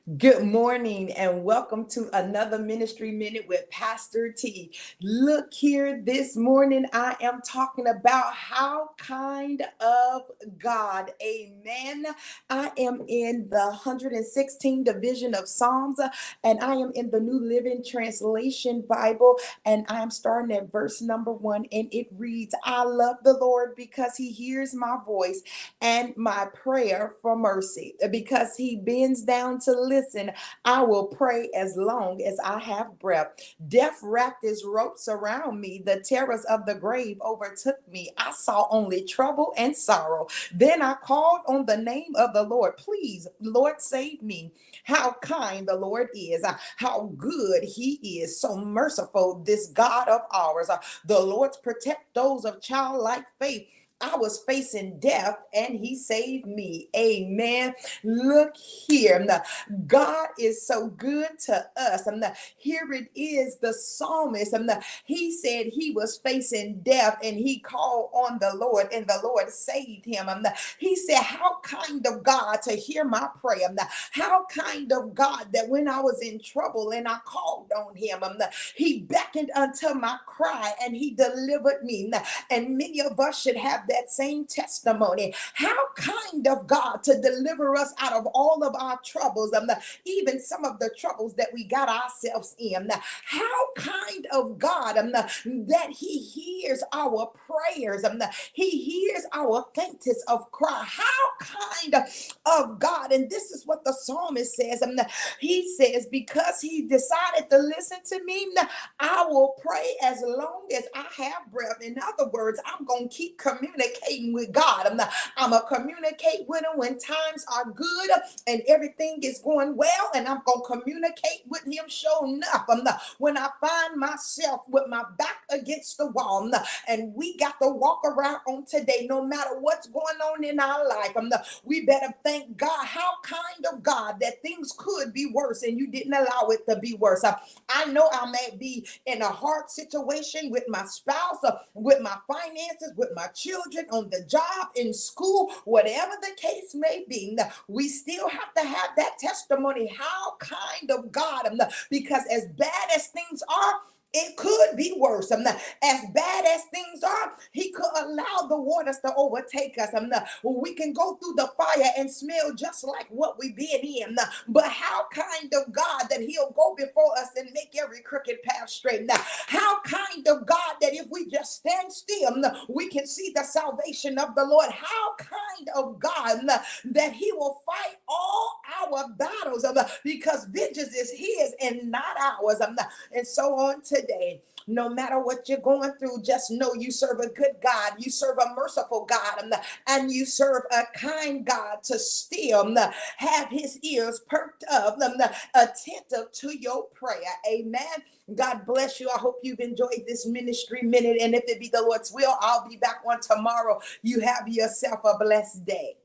Good morning and welcome to another Ministry Minute with Pastor T. Look here, this morning I am talking about how kind of God. Amen. I am in the 116th division of Psalms and I am in the New Living Translation Bible and I am starting at verse number 1 and it reads, I love the Lord because he hears my voice and my prayer for mercy. Because he bends down to listen, I will pray as long as I have breath. Death wrapped his ropes around me. The terrors of the grave overtook me. I saw only trouble and sorrow. Then I called on the name of the Lord. Please, Lord, save me. How kind the Lord is. How good he is. So merciful, this God of ours. The Lord protect those of childlike faith. I was facing death and he saved me. Amen. Look here. Now, God is so good to us. Here it is, the psalmist. He said he was facing death and he called on the Lord and the Lord saved him. He said, how kind of God to hear my prayer. How kind of God that when I was in trouble and I called on him, he beckoned unto my cry and he delivered me. And many of us should have that same testimony. How kind of God to deliver us out of all of our troubles, even some of the troubles that we got ourselves in. How kind of God that he hears our prayers. He hears our faintest of cry. How kind of God. And this is what the psalmist says. He says, because he decided to listen to me, I will pray as long as I have breath. In other words, I'm going to keep communicating with God. I'm going to communicate with him when times are good and everything is going well. And I'm going to communicate with him sure enough. When I find myself with my back against the wall, and we got to walk around on today, no matter what's going on in our life, we better thank God. How kind of God that things could be worse and you didn't allow it to be worse. I know I may be in a hard situation with my spouse, with my finances, with my children, on the job, in school, whatever the case may be. We still have to have that testimony. How kind of God, because as bad as things are, it could be worse. As bad as things are, he could allow the waters to overtake us. We can go through the fire and smell just like what we've been in. But how kind of God that he'll go before us and make every crooked path straight. How kind of God that if we just stand still, we can see the salvation of the Lord. How kind of God that he will fight all our battles because vengeance is his and not ours. And so on today, no matter what you're going through, just know you serve a good God. You serve a merciful God, and you serve a kind God to still have his ears perked up, attentive to your prayer. Amen. God bless you. I hope you've enjoyed this ministry minute. And if it be the Lord's will, I'll be back on tomorrow. You have yourself a blessed day.